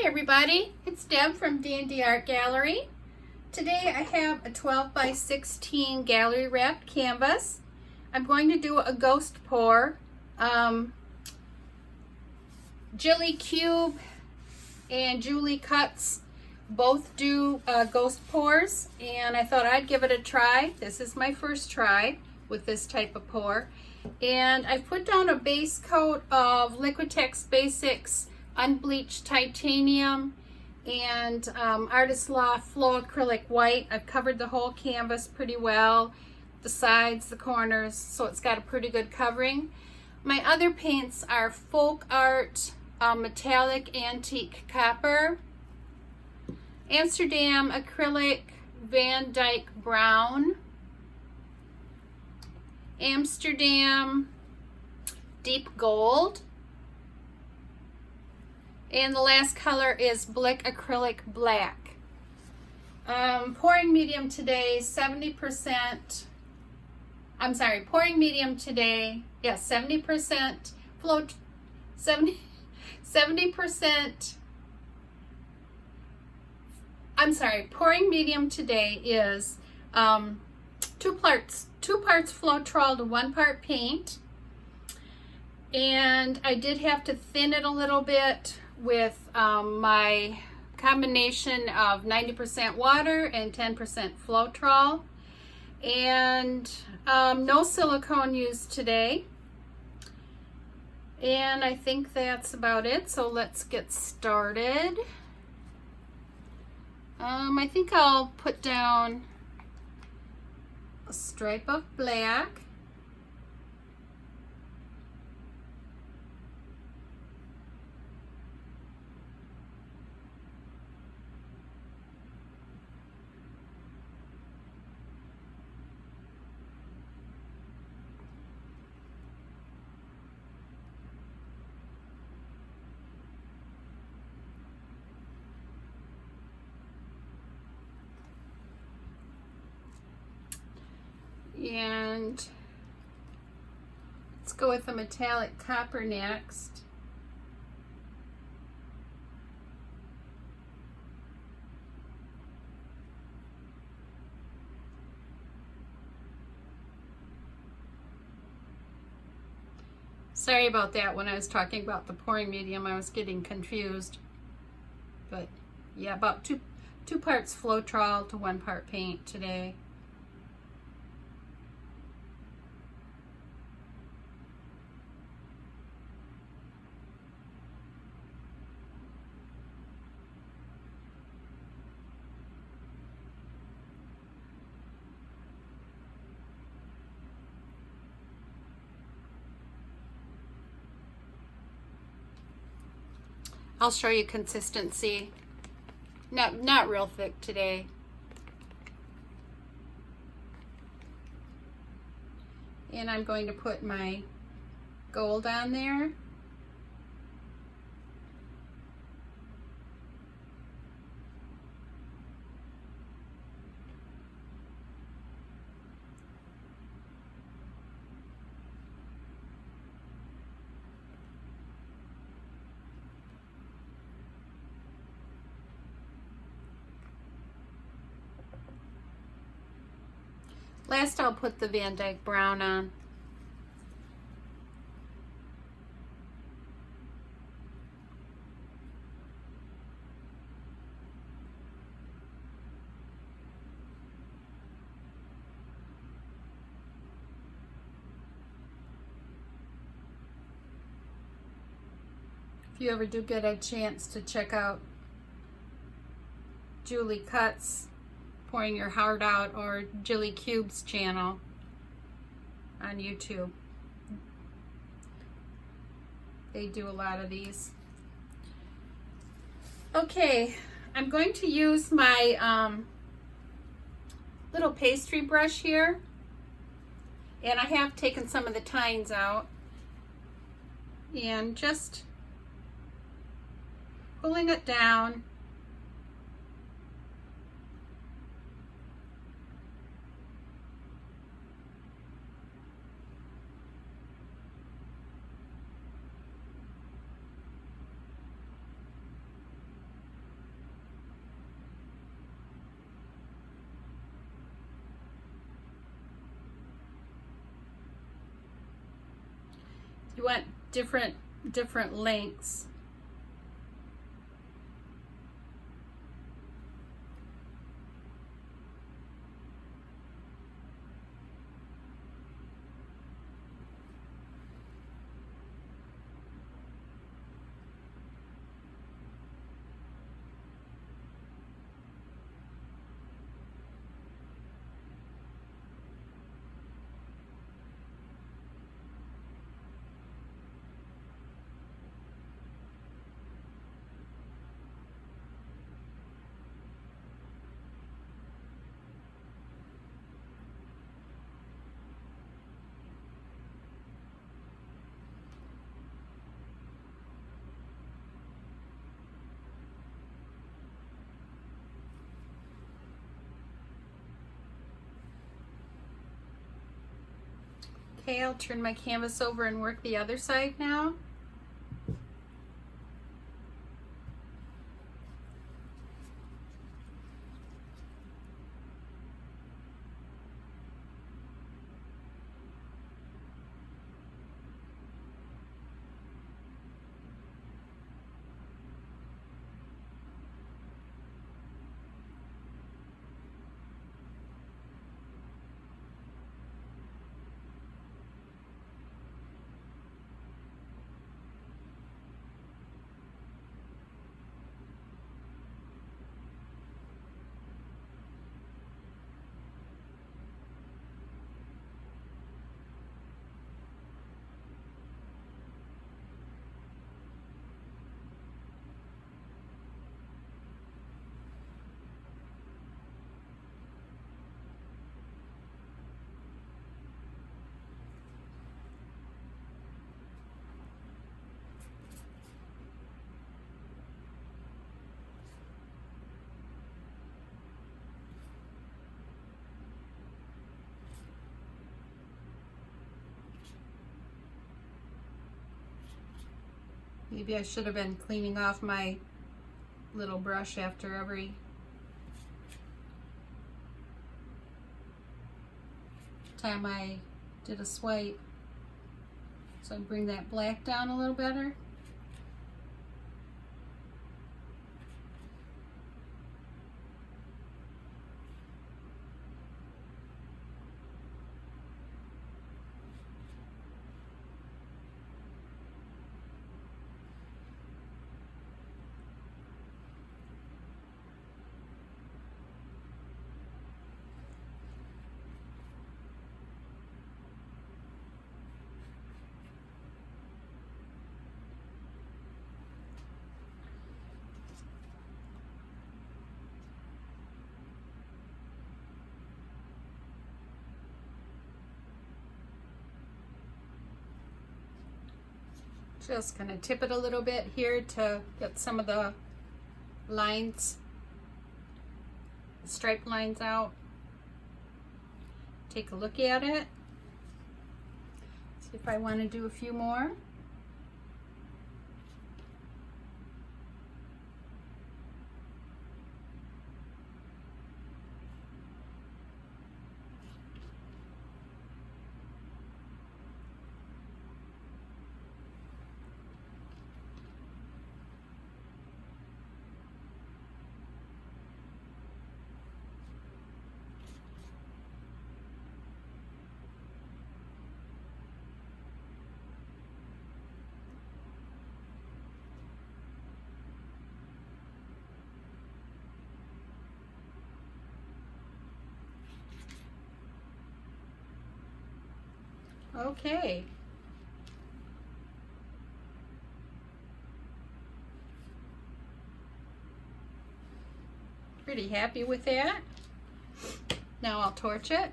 everybody, it's Deb from DnDArtGallery. Today I have a 12 by 16 gallery wrapped canvas. I'm going to do a ghost pour. Jilly Cube and Julie Cuts both do ghost pours, and I thought I'd give it a try. This is my first try with this type of pour. And I put down a base coat of Liquitex Basics unbleached titanium and Artists Loft Floetrol white. I've covered the whole canvas pretty well, the sides, the corners, so it's got a pretty good covering. My other paints are FolkArt metallic antique copper, Amsterdam Acrylic Vandyke brown, Amsterdam deep gold, and the last color is Blick Acrylic black. Pouring medium today, 70%. I'm sorry, pouring medium today, yes, 70% float, 70%. I'm sorry, pouring medium today is two parts Floetrol to 1 part paint. And I did have to thin it a little bit with my combination of 90% water and 10% Floetrol. And no silicone used today. And I think that's about it, so let's get started. I think I'll put down a stripe of black. And let's go with the metallic copper next. Sorry about that. When I was talking about the pouring medium, I was getting confused. But yeah, about two parts Floetrol to 1 part paint today. I'll show you consistency. Not real thick today. And I'm going to put my gold on there. Last, I'll put the Vandyke brown on. If you ever do get a chance to check out Julie Cuts Pouring Your Heart Out or Jilly Cube's channel on YouTube. They do a lot of these. Okay, I'm going to use my little pastry brush here, and I have taken some of the tines out and just pulling it down. You want different lengths. Okay, I'll turn my canvas over and work the other side now. Maybe I should have been cleaning off my little brush after every time I did a swipe. So I bring that black down a little better. Just gonna tip it a little bit here to get some of the lines, striped lines out. Take a look at it. See if I want to do a few more. Okay. Pretty happy with that. Now I'll torch it.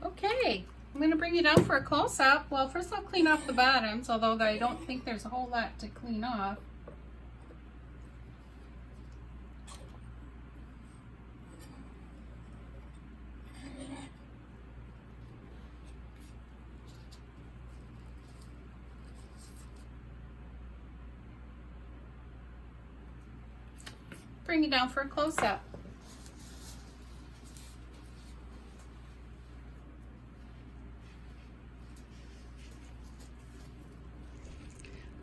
Okay, I'm going to bring you down for a close-up. Well, first I'll clean off the bottoms, although I don't think there's a whole lot to clean off. bring it down for a close-up.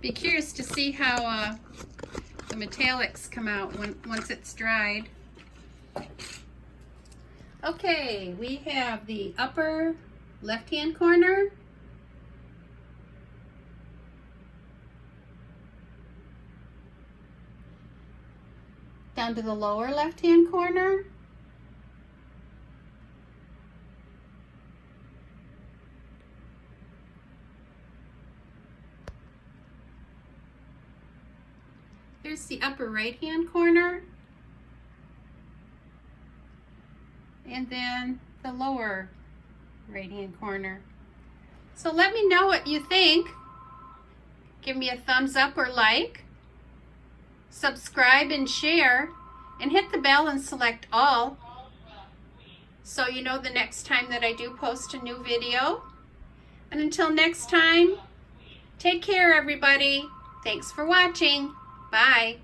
Be curious to see how the metallics come out once it's dried. Okay, we have the upper left-hand corner, down to the lower left-hand corner, here's the upper right-hand corner, and then the lower right-hand corner. So let me know what you think. Give me a thumbs up or like. Subscribe and share, and hit the bell and select all so you know the next time that I do post a new video. And until next time, take care everybody. Thanks for watching. Bye.